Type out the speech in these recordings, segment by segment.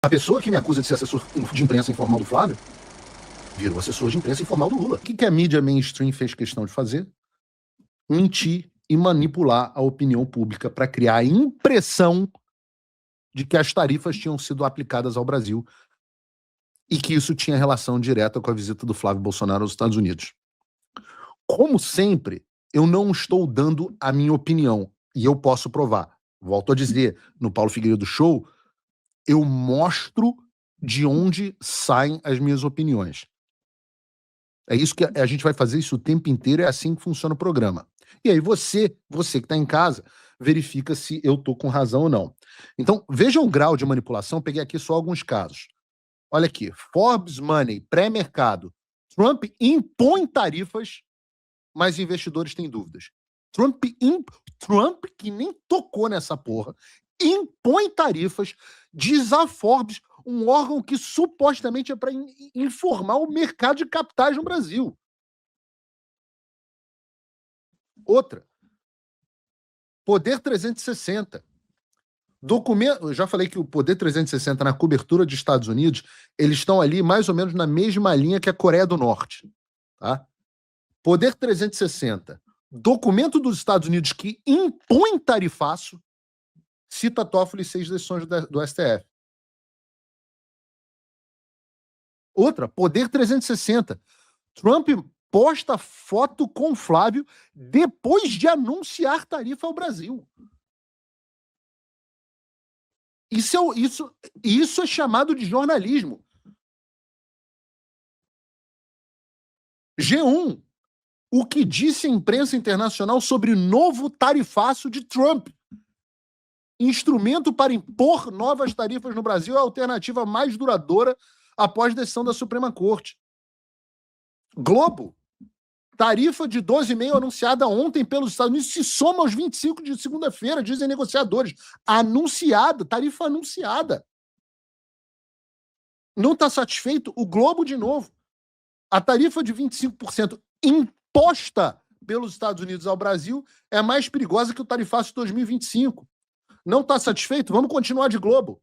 A pessoa que me acusa de ser assessor de imprensa informal do Flávio virou assessor de imprensa informal do Lula. O que a mídia mainstream fez questão de fazer? Mentir e manipular a opinião pública para criar a impressão de que as tarifas tinham sido aplicadas ao Brasil e que isso tinha relação direta com a visita do Flávio Bolsonaro aos Estados Unidos. Como sempre, eu não estou dando a minha opinião e eu posso provar. Volto a dizer, no Paulo Figueiredo Show, eu mostro de onde saem as minhas opiniões. É isso que a gente vai fazer isso o tempo inteiro, é assim que funciona o programa. E aí você que está em casa, verifica se eu estou com razão ou não. Então, veja o grau de manipulação, peguei aqui só alguns casos. Olha aqui, Forbes Money, pré-mercado. Trump impõe tarifas, mas investidores têm dúvidas. Trump, que nem tocou nessa porra, impõe tarifas, diz a Forbes, um órgão que supostamente é para informar o mercado de capitais no Brasil. Outra, Poder 360. Eu já falei que o Poder 360 na cobertura dos Estados Unidos, eles estão ali mais ou menos na mesma linha que a Coreia do Norte. Tá? Poder 360. Documento dos Estados Unidos que impõe tarifaço, cita Toffoli e 6 decisões do STF. Outra, Poder 360. Trump posta foto com Flávio depois de anunciar tarifa ao Brasil. Isso é chamado de jornalismo. G1. O que disse a imprensa internacional sobre o novo tarifaço de Trump? Instrumento para impor novas tarifas no Brasil é a alternativa mais duradoura após decisão da Suprema Corte. Globo. Tarifa de 12,5 anunciada ontem pelos Estados Unidos se soma aos 25 de segunda-feira, dizem negociadores. Anunciada, tarifa anunciada. Não está satisfeito? O Globo de novo. A tarifa de 25% imposta pelos Estados Unidos ao Brasil é mais perigosa que o tarifaço de 2025. Não está satisfeito? Vamos continuar de Globo.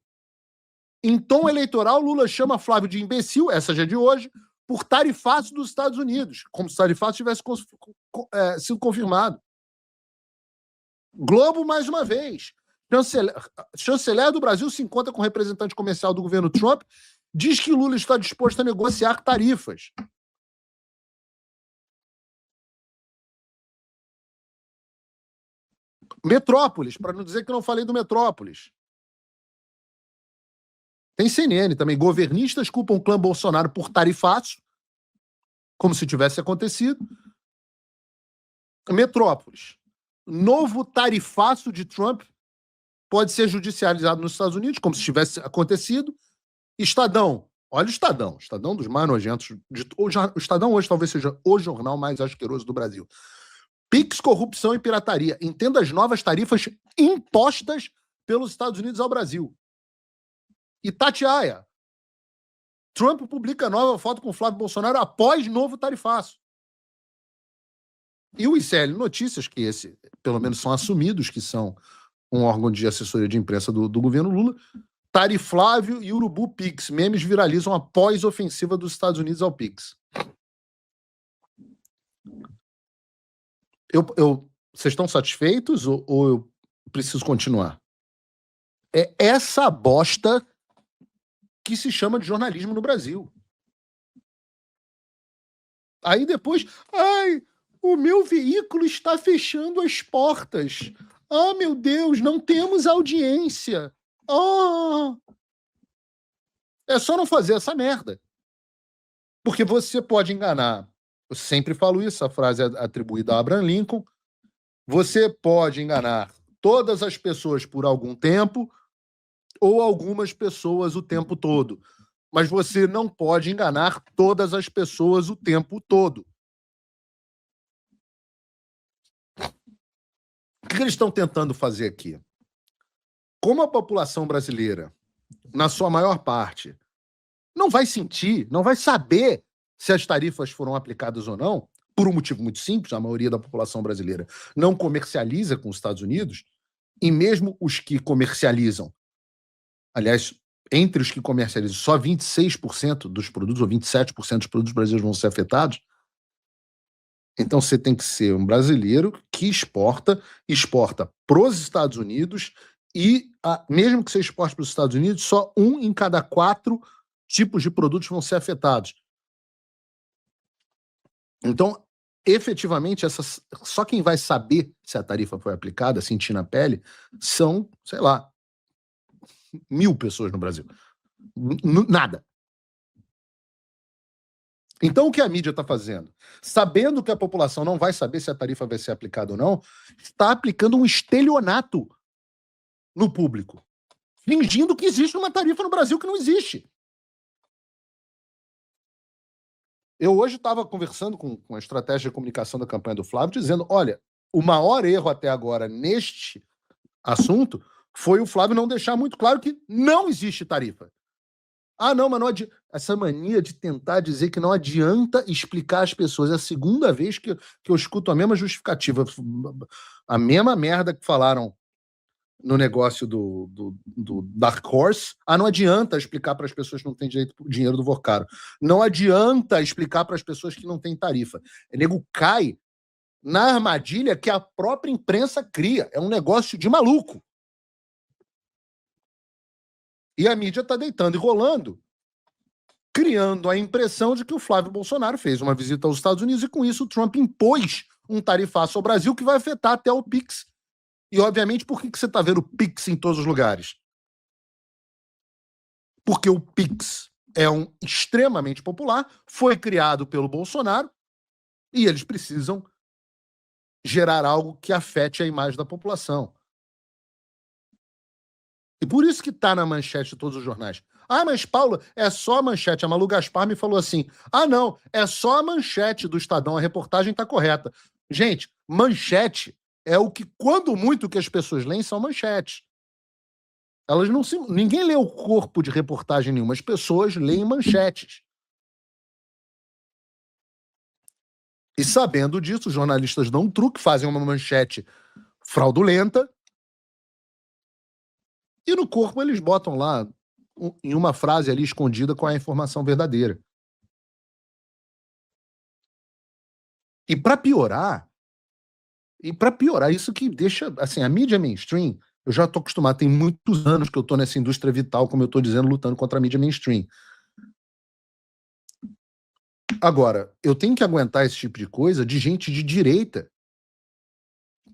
Em tom eleitoral, Lula chama Flávio de imbecil, essa já é de hoje, por tarifaço dos Estados Unidos, como se o tarifaço tivesse sido confirmado. Globo, mais uma vez. Chanceler do Brasil se encontra com o representante comercial do governo Trump, diz que Lula está disposto a negociar tarifas. Metrópolis, para não dizer que não falei do Metrópolis. Tem CNN também. Governistas culpam o clã Bolsonaro por tarifaço, como se tivesse acontecido. Metrópolis. Novo tarifaço de Trump pode ser judicializado nos Estados Unidos, como se tivesse acontecido. Estadão. Olha o Estadão. Estadão dos mais nojentos. O Estadão hoje talvez seja o jornal mais asqueroso do Brasil. Pix, corrupção e pirataria. Entenda as novas tarifas impostas pelos Estados Unidos ao Brasil. Itatiaia. Trump publica nova foto com Flávio Bolsonaro após novo tarifaço. E o ICL Notícias, que pelo menos são assumidos, que são um órgão de assessoria de imprensa do governo Lula, Tariflávio e Urubu Pix. Memes viralizam após ofensiva dos Estados Unidos ao Pix. Vocês estão satisfeitos ou eu preciso continuar? É essa bosta que se chama de jornalismo no Brasil. Aí depois, o meu veículo está fechando as portas. Ah, meu Deus, não temos audiência. É só não fazer essa merda. Porque você pode enganar. Eu sempre falo isso, a frase é atribuída a Abraham Lincoln. Você pode enganar todas as pessoas por algum tempo ou algumas pessoas o tempo todo. Mas você não pode enganar todas as pessoas o tempo todo. O que eles estão tentando fazer aqui? Como a população brasileira, na sua maior parte, não vai sentir, não vai saber se as tarifas foram aplicadas ou não, por um motivo muito simples, a maioria da população brasileira não comercializa com os Estados Unidos, e mesmo os que comercializam, aliás, entre os que comercializam, só 26% dos produtos, ou 27% dos produtos brasileiros vão ser afetados. Então você tem que ser um brasileiro que exporta para os Estados Unidos e, mesmo que você exporte para os Estados Unidos, só 1 em cada 4 tipos de produtos vão ser afetados. Então, efetivamente, só quem vai saber se a tarifa foi aplicada, sentir na pele, são, sei lá, 1.000 pessoas no Brasil. Nada. Então, o que a mídia está fazendo? Sabendo que a população não vai saber se a tarifa vai ser aplicada ou não, está aplicando um estelionato no público, fingindo que existe uma tarifa no Brasil que não existe. Eu hoje estava conversando com a estratégia de comunicação da campanha do Flávio, dizendo, olha, o maior erro até agora neste assunto foi o Flávio não deixar muito claro que não existe tarifa. Ah, não, mas não adianta. Essa mania de tentar dizer que não adianta explicar às pessoas. É a segunda vez que eu escuto a mesma justificativa. A mesma merda que falaram no negócio do Dark Horse. Ah, não adianta explicar para as pessoas que não têm direito ao dinheiro do Vocaro. Não adianta explicar para as pessoas que não têm tarifa. O nego cai na armadilha que a própria imprensa cria. É um negócio de maluco. E a mídia está deitando e rolando, criando a impressão de que o Flávio Bolsonaro fez uma visita aos Estados Unidos e, com isso, o Trump impôs um tarifaço ao Brasil que vai afetar até o Pix. E, obviamente, por que você está vendo o Pix em todos os lugares? Porque o Pix é extremamente popular, foi criado pelo Bolsonaro e eles precisam gerar algo que afete a imagem da população. E por isso que está na manchete de todos os jornais. Ah, mas, Paulo, é só a manchete. A Malu Gaspar me falou assim, não, é só a manchete do Estadão, a reportagem está correta. Gente, manchete é o que, quando muito, que as pessoas leem são manchetes. Elas não se... Ninguém lê o corpo de reportagem nenhuma, as pessoas leem manchetes. E sabendo disso, os jornalistas dão um truque, fazem uma manchete fraudulenta, e no corpo eles botam lá, em uma frase ali escondida, com a informação verdadeira. E para piorar, isso que deixa, assim, a mídia mainstream, eu já estou acostumado, tem muitos anos que eu estou nessa indústria vital, como eu estou dizendo, lutando contra a mídia mainstream. Agora, eu tenho que aguentar esse tipo de coisa de gente de direita.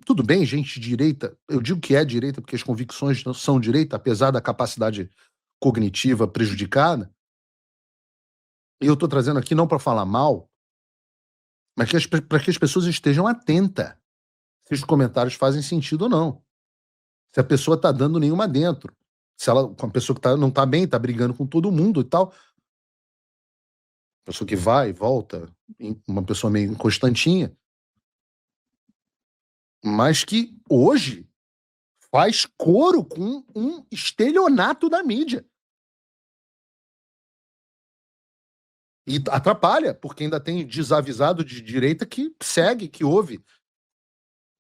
Tudo bem, gente de direita, eu digo que é direita porque as convicções não são direita, apesar da capacidade cognitiva prejudicada. E eu estou trazendo aqui não para falar mal, mas para que as pessoas estejam atentas se os comentários fazem sentido ou não. Se a pessoa está dando nenhuma dentro. Se ela, uma pessoa que não está bem, está brigando com todo mundo e tal. Pessoa que vai e volta, uma pessoa meio inconstantinha. Mas que hoje faz coro com um estelionato da mídia. E atrapalha, porque ainda tem desavisado de direita que segue, que ouve,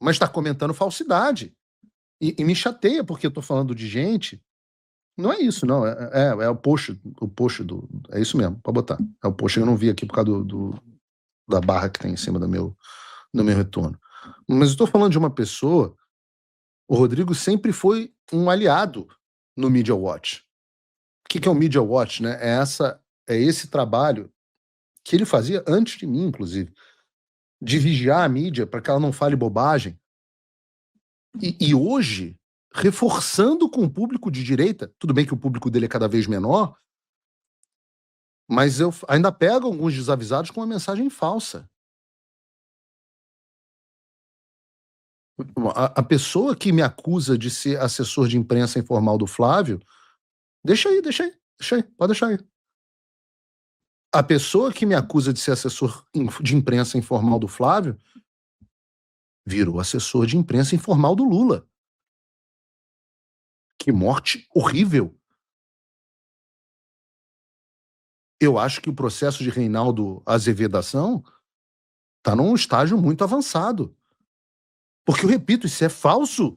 mas está comentando falsidade. E me chateia, porque eu estou falando de gente. Não é isso, não. É o post do. É isso mesmo, pode botar. É o post que eu não vi aqui por causa da barra que tem em cima do meu retorno. Mas eu estou falando de uma pessoa. O Rodrigo sempre foi um aliado no Media Watch. O que é o Media Watch, né? É esse trabalho que ele fazia antes de mim, inclusive, de vigiar a mídia para que ela não fale bobagem. E hoje, reforçando com o público de direita, tudo bem que o público dele é cada vez menor, mas eu ainda pego alguns desavisados com uma mensagem falsa. A pessoa que me acusa de ser assessor de imprensa informal do Flávio, deixa aí, pode deixar aí. A pessoa que me acusa de ser assessor de imprensa informal do Flávio virou assessor de imprensa informal do Lula. Que morte horrível. Eu acho que o processo de Reinaldo Azevedação está num estágio muito avançado. Porque, eu repito, isso é falso.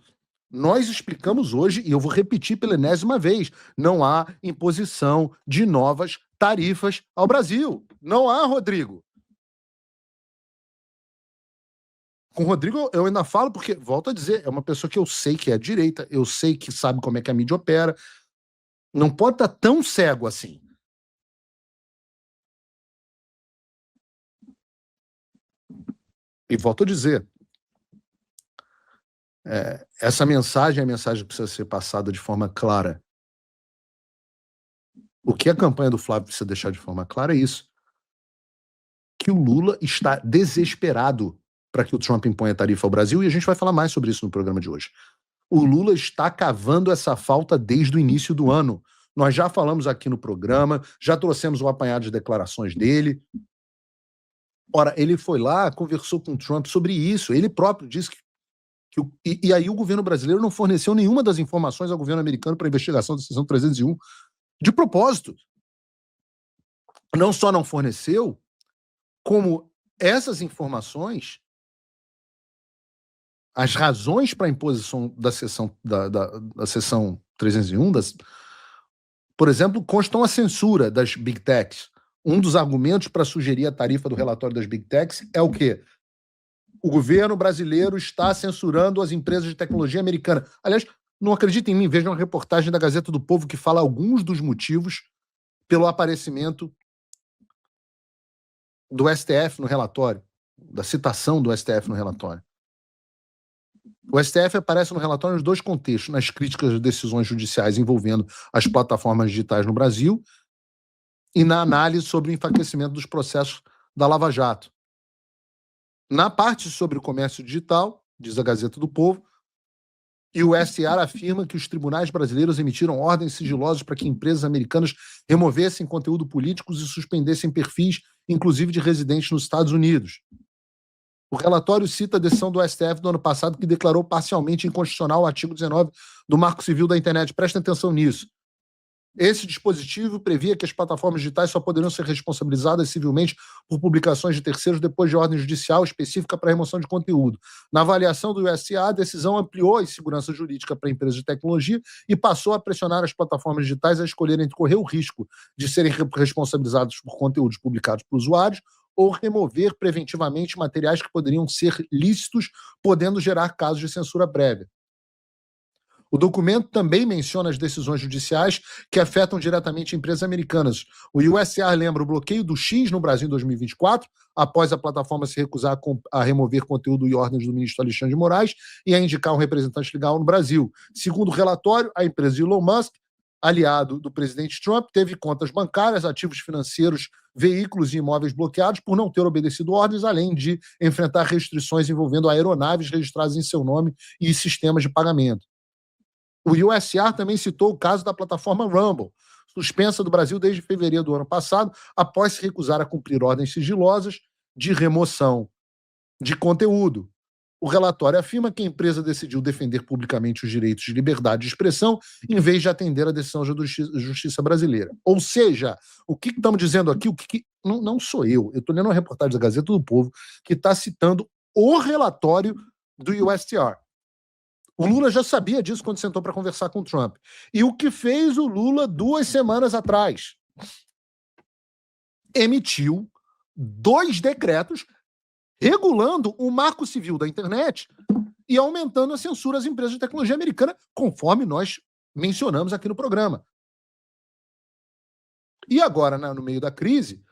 Nós explicamos hoje, e eu vou repetir pela enésima vez, não há imposição de novas tarifas ao Brasil. Não há, Rodrigo. Com o Rodrigo eu ainda falo porque, volto a dizer, é uma pessoa que eu sei que é direita, eu sei que sabe como é que a mídia opera. Não pode estar tão cego assim. E volto a dizer, essa mensagem é a mensagem que precisa ser passada de forma clara. O que a campanha do Flávio precisa deixar de forma clara é isso. Que o Lula está desesperado para que o Trump imponha tarifa ao Brasil, e a gente vai falar mais sobre isso no programa de hoje. O Lula está cavando essa falta desde o início do ano. Nós já falamos aqui no programa, já trouxemos um apanhado de declarações dele. Ora, ele foi lá, conversou com o Trump sobre isso. Ele próprio disse e aí o governo brasileiro não forneceu nenhuma das informações ao governo americano para a investigação da seção 301. De propósito. Não só não forneceu, como essas informações, as razões para a imposição da seção, da seção 301, por exemplo, constam a censura das Big Techs. Um dos argumentos para sugerir a tarifa do relatório das Big Techs é o quê? O governo brasileiro está censurando as empresas de tecnologia americana. Aliás, não acreditem em mim, vejam uma reportagem da Gazeta do Povo que fala alguns dos motivos pelo aparecimento do STF no relatório, da citação do STF no relatório. O STF aparece no relatório nos dois contextos, nas críticas às decisões judiciais envolvendo as plataformas digitais no Brasil e na análise sobre o enfraquecimento dos processos da Lava Jato. Na parte sobre o comércio digital, diz a Gazeta do Povo, e o STR afirma que os tribunais brasileiros emitiram ordens sigilosas para que empresas americanas removessem conteúdo políticos e suspendessem perfis, inclusive de residentes nos Estados Unidos. O relatório cita a decisão do STF do ano passado que declarou parcialmente inconstitucional o artigo 19 do Marco Civil da Internet. Prestem atenção nisso. Esse dispositivo previa que as plataformas digitais só poderiam ser responsabilizadas civilmente por publicações de terceiros depois de ordem judicial específica para remoção de conteúdo. Na avaliação do USA, a decisão ampliou a insegurança jurídica para empresas de tecnologia e passou a pressionar as plataformas digitais a escolherem entre correr o risco de serem responsabilizados por conteúdos publicados por usuários ou remover preventivamente materiais que poderiam ser lícitos, podendo gerar casos de censura prévia. O documento também menciona as decisões judiciais que afetam diretamente empresas americanas. O USTR lembra o bloqueio do X no Brasil em 2024, após a plataforma se recusar a remover conteúdo e ordens do ministro Alexandre de Moraes e a indicar um representante legal no Brasil. Segundo o relatório, a empresa de Elon Musk, aliado do presidente Trump, teve contas bancárias, ativos financeiros, veículos e imóveis bloqueados por não ter obedecido ordens, além de enfrentar restrições envolvendo aeronaves registradas em seu nome e sistemas de pagamento. O USR também citou o caso da plataforma Rumble, suspensa do Brasil desde fevereiro do ano passado, após se recusar a cumprir ordens sigilosas de remoção de conteúdo. O relatório afirma que a empresa decidiu defender publicamente os direitos de liberdade de expressão em vez de atender a decisão da justiça brasileira. Ou seja, o que estamos dizendo aqui, não sou eu estou lendo uma reportagem da Gazeta do Povo que está citando o relatório do USTR. O Lula já sabia disso quando sentou para conversar com o Trump. E o que fez o Lula 2 semanas atrás? Emitiu 2 decretos regulando o marco civil da internet e aumentando a censura às empresas de tecnologia americana, conforme nós mencionamos aqui no programa. E agora, no meio da crise,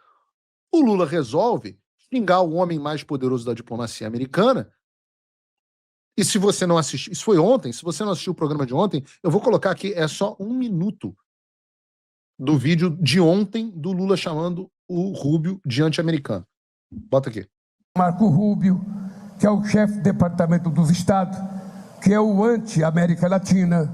o Lula resolve xingar o homem mais poderoso da diplomacia americana. E se você não assistiu, isso foi ontem, se você não assistiu o programa de ontem, eu vou colocar aqui, é só 1 minuto do vídeo de ontem do Lula chamando o Rubio de anti-americano. Bota aqui. Marco Rubio, que é o chefe do Departamento dos Estados, que é o anti-América Latina,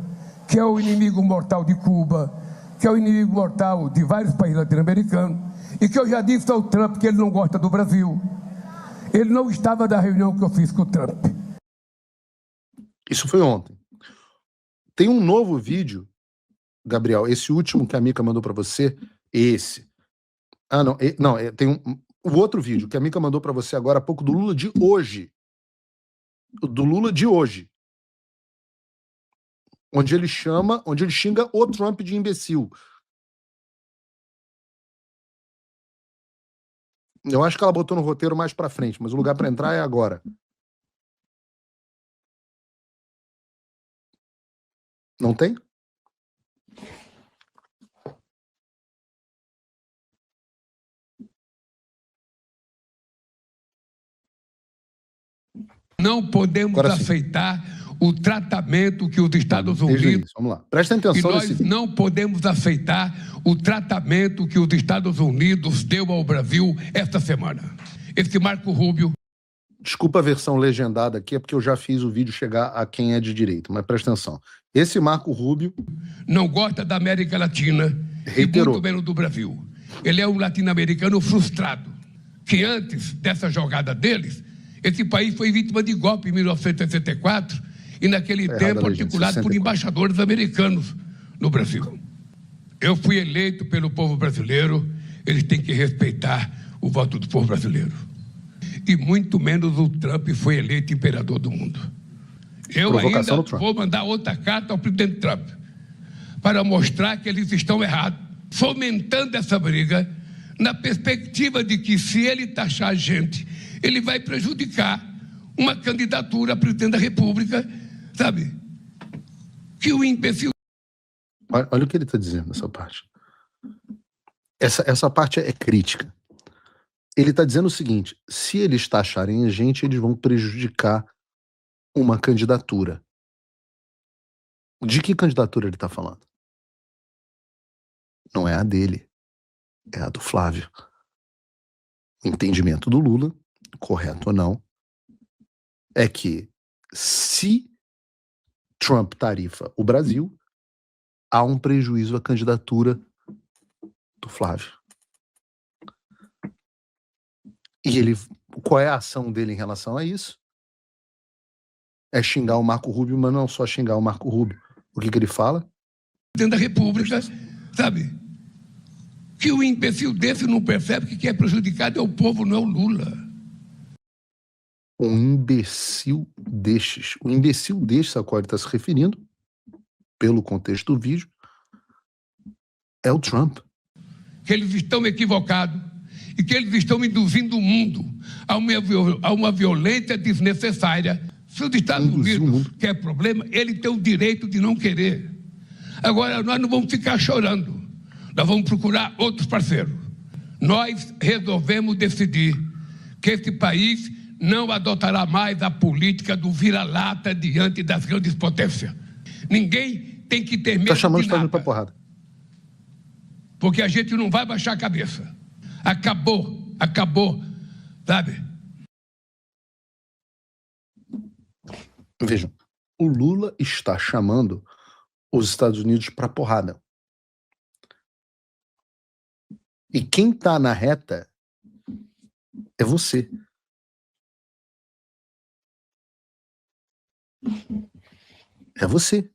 que é o inimigo mortal de Cuba, que é o inimigo mortal de vários países latino-americanos, e que eu já disse ao Trump que ele não gosta do Brasil. Ele não estava na reunião que eu fiz com o Trump. Isso foi ontem. Tem um novo vídeo, Gabriel, esse último que a Mica mandou para você, esse. Ah, não, tem o outro vídeo que a Mica mandou para você agora há pouco, do Lula de hoje. Do Lula de hoje. onde ele xinga o Trump de imbecil. Eu acho que ela botou no roteiro mais pra frente, mas o lugar pra entrar é agora. Não tem? Não podemos aceitar o tratamento que os Estados Unidos... Vamos lá. Prestem atenção nesse vídeo. Não podemos aceitar o tratamento que os Estados Unidos deu ao Brasil esta semana. Esse Marco Rubio... Desculpa a versão legendada aqui, é porque eu já fiz o vídeo chegar a quem é de direito, mas presta atenção. Esse Marco Rubio... não gosta da América Latina e muito menos do Brasil. Ele é um latino-americano frustrado, que antes dessa jogada deles, esse país foi vítima de golpe em 1964 e naquele tempo articulado por embaixadores americanos no Brasil. Eu fui eleito pelo povo brasileiro, eles têm que respeitar o voto do povo brasileiro. E muito menos o Trump foi eleito imperador do mundo. Eu ainda vou mandar outra carta ao presidente Trump para mostrar que eles estão errados, fomentando essa briga na perspectiva de que, se ele taxar a gente, ele vai prejudicar uma candidatura a presidente da República, sabe? Que o imbecil... Olha o que ele está dizendo nessa parte. Essa parte é crítica. Ele está dizendo o seguinte: se eles taxarem a gente, eles vão prejudicar uma candidatura. De que candidatura ele está falando? Não é a dele, é a do Flávio. O entendimento do Lula, correto ou não, é que se Trump tarifa o Brasil, há um prejuízo à candidatura do Flávio. E qual é a ação dele em relação a isso? É xingar o Marco Rubio, mas não só xingar o Marco Rubio. O que ele fala? Dentro da República, sabe? Que o imbecil desse não percebe que quem é prejudicado é o povo, não é o Lula. Um imbecil destes. O imbecil destes a qual ele está se referindo, pelo contexto do vídeo, é o Trump. Que eles estão equivocados e que eles estão induzindo o mundo a uma violência desnecessária. Se os Estados Unidos quer problema, ele tem o direito de não querer. Agora, nós não vamos ficar chorando. Nós vamos procurar outros parceiros. Nós resolvemos decidir que esse país não adotará mais a política do vira-lata diante das grandes potências. Ninguém tem que ter medo de nada. Tá chamando os Estados Unidos pra porrada. Porque a gente não vai baixar a cabeça. Acabou, sabe? Vejam, o Lula está chamando os Estados Unidos para porrada. E quem está na reta é você. É você.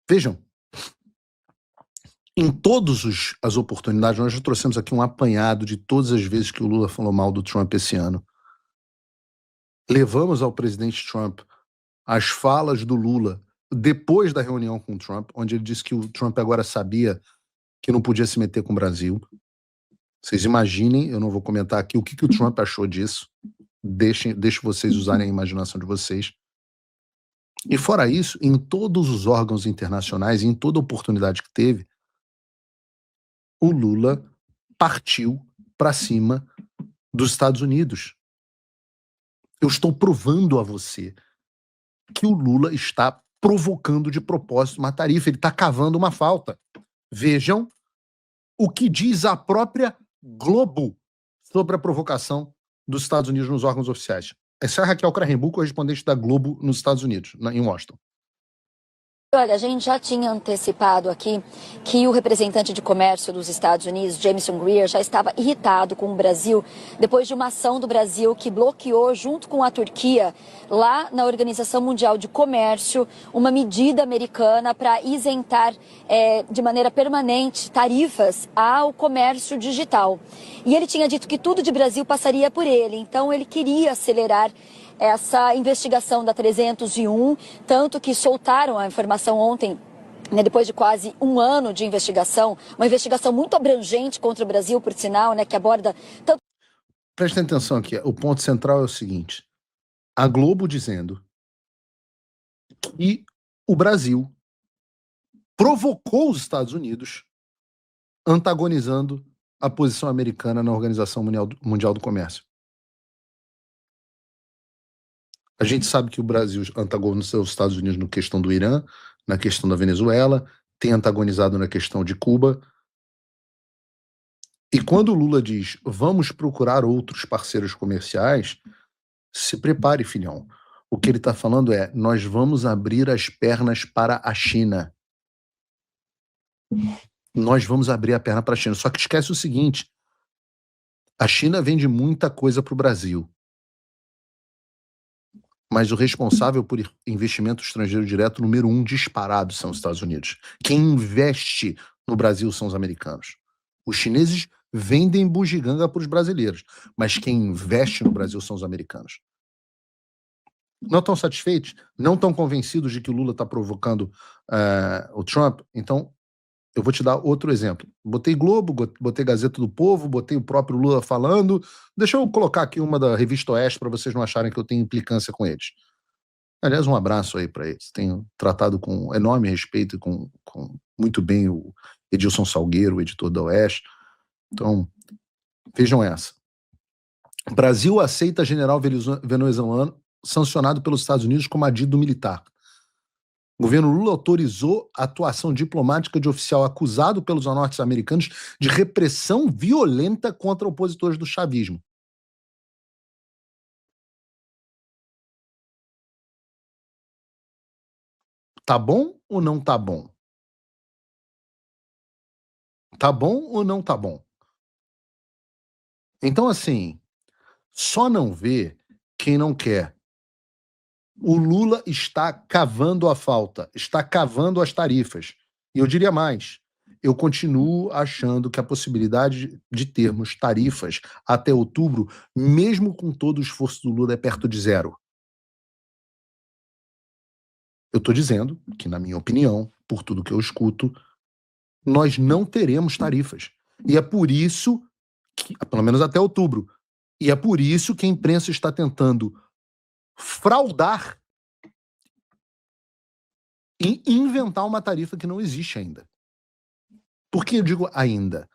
Vejam, em todas as oportunidades, nós já trouxemos aqui um apanhado de todas as vezes que o Lula falou mal do Trump esse ano. Levamos ao presidente Trump as falas do Lula depois da reunião com o Trump, onde ele disse que o Trump agora sabia que não podia se meter com o Brasil. Vocês imaginem, eu não vou comentar aqui o que o Trump achou disso. Deixe vocês usarem a imaginação de vocês. E fora isso, em todos os órgãos internacionais, em toda oportunidade que teve, o Lula partiu para cima dos Estados Unidos. Eu estou provando a você que o Lula está provocando de propósito uma tarifa, ele está cavando uma falta. Vejam o que diz a própria Globo sobre a provocação dos Estados Unidos nos órgãos oficiais. Essa é a Raquel Krahenbuhl, correspondente da Globo nos Estados Unidos, em Washington. Olha, a gente já tinha antecipado aqui que o representante de comércio dos Estados Unidos, Jameson Greer, já estava irritado com o Brasil depois de uma ação do Brasil que bloqueou, junto com a Turquia, lá na Organização Mundial de Comércio, uma medida americana para isentar de maneira permanente tarifas ao comércio digital. E ele tinha dito que tudo de Brasil passaria por ele, então ele queria acelerar essa investigação da 301, tanto que soltaram a informação ontem, né, depois de quase um ano de investigação, uma investigação muito abrangente contra o Brasil, por sinal, né, que aborda tanto... Prestem atenção aqui, o ponto central é o seguinte: a Globo dizendo que o Brasil provocou os Estados Unidos antagonizando a posição americana na Organização Mundial do Comércio. A gente sabe que o Brasil antagonizou os Estados Unidos na questão do Irã, na questão da Venezuela, tem antagonizado na questão de Cuba. E quando o Lula diz, vamos procurar outros parceiros comerciais, se prepare, filhão. O que ele está falando é, nós vamos abrir as pernas para a China. Nós vamos abrir a perna para a China. Só que esquece o seguinte, a China vende muita coisa para o Brasil. Mas o responsável por investimento estrangeiro direto, número 1 disparado, são os Estados Unidos. Quem investe no Brasil são os americanos. Os chineses vendem bugiganga para os brasileiros, mas quem investe no Brasil são os americanos. Não estão satisfeitos? Não estão convencidos de que o Lula está provocando o Trump? Então, eu vou te dar outro exemplo. Botei Globo, botei Gazeta do Povo, botei o próprio Lula falando. Deixa eu colocar aqui uma da Revista Oeste para vocês não acharem que eu tenho implicância com eles. Aliás, um abraço aí para eles. Tenho tratado com enorme respeito e com muito bem o Edilson Salgueiro, o editor da Oeste. Então, vejam essa. Brasil aceita general venezuelano sancionado pelos Estados Unidos como adido militar. O governo Lula autorizou a atuação diplomática de oficial acusado pelos norte-americanos de repressão violenta contra opositores do chavismo. Tá bom ou não tá bom? Tá bom ou não tá bom? Então, assim, só não vê quem não quer. O Lula está cavando a falta, está cavando as tarifas. E eu diria mais, eu continuo achando que a possibilidade de termos tarifas até outubro, mesmo com todo o esforço do Lula, é perto de zero. Eu estou dizendo que, na minha opinião, por tudo que eu escuto, nós não teremos tarifas. E é por isso que, pelo menos até outubro, e é por isso que a imprensa está tentando fraudar e inventar uma tarifa que não existe ainda. Por que eu digo ainda?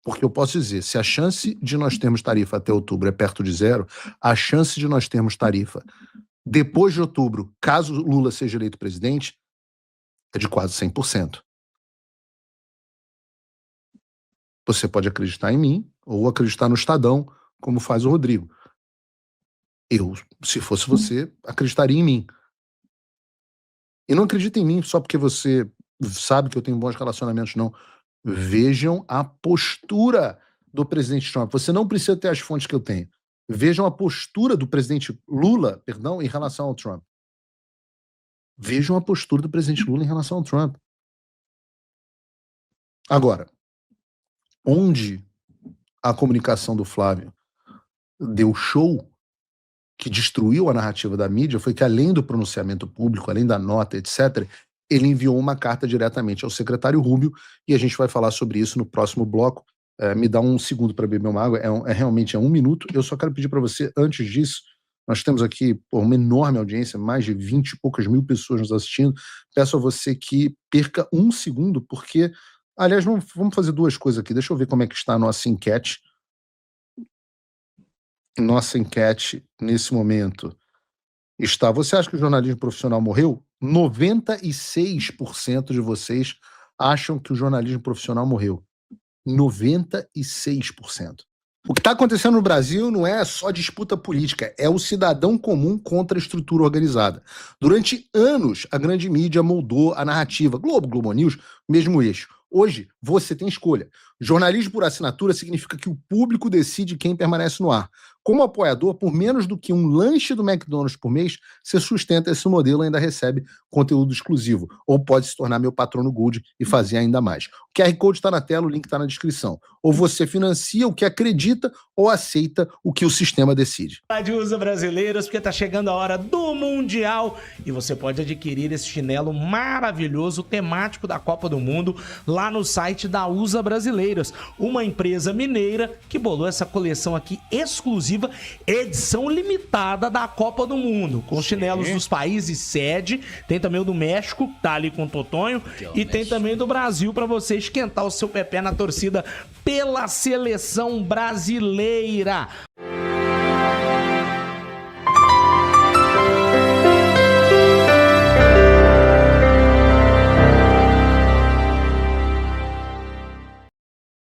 Porque eu posso dizer, se a chance de nós termos tarifa até outubro é perto de zero, a chance de nós termos tarifa depois de outubro, caso Lula seja eleito presidente, é de quase 100%. Você pode acreditar em mim ou acreditar no Estadão, como faz o Rodrigo. Eu, se fosse você, acreditaria em mim. E não acredita em mim só porque você sabe que eu tenho bons relacionamentos, não. Vejam a postura do presidente Trump. Você não precisa ter as fontes que eu tenho. Vejam a postura do presidente Lula, perdão, em relação ao Trump. Vejam a postura do presidente Lula em relação ao Trump. Agora, onde a comunicação do Flávio deu show, que destruiu a narrativa da mídia, foi que além do pronunciamento público, além da nota, etc., ele enviou uma carta diretamente ao secretário Rubio, e a gente vai falar sobre isso no próximo bloco. Me dá um segundo para beber uma água, realmente 1 minuto. Eu só quero pedir para você, antes disso, nós temos aqui uma enorme audiência, mais de 20 e poucas mil pessoas nos assistindo. Peço a você que perca 1 segundo, porque, aliás, vamos fazer 2 coisas aqui. Deixa eu ver como é que está a nossa enquete. Nossa enquete, nesse momento, está... Você acha que o jornalismo profissional morreu? 96% de vocês acham que o jornalismo profissional morreu. 96%. O que está acontecendo no Brasil não é só disputa política, é o cidadão comum contra a estrutura organizada. Durante anos, a grande mídia moldou a narrativa. Globo News, mesmo eixo. Hoje, você tem escolha. Jornalismo por assinatura significa que o público decide quem permanece no ar. Como apoiador, por menos do que um lanche do McDonald's por mês, você sustenta esse modelo e ainda recebe conteúdo exclusivo. Ou pode se tornar meu patrono Gold e fazer ainda mais. O QR Code está na tela, o link está na descrição. Ou você financia o que acredita ou aceita o que o sistema decide. Usa Brasileiros, porque tá chegando a hora do Mundial e você pode adquirir esse chinelo maravilhoso, temático da Copa do Mundo, lá no site da USA Brasileiros, uma empresa mineira que bolou essa coleção aqui exclusiva, edição limitada da Copa do Mundo, com chinelos dos países sede, tem também o do México, tá ali com o Totonho, e tem também do Brasil para você esquentar o seu pé na torcida pela seleção brasileira.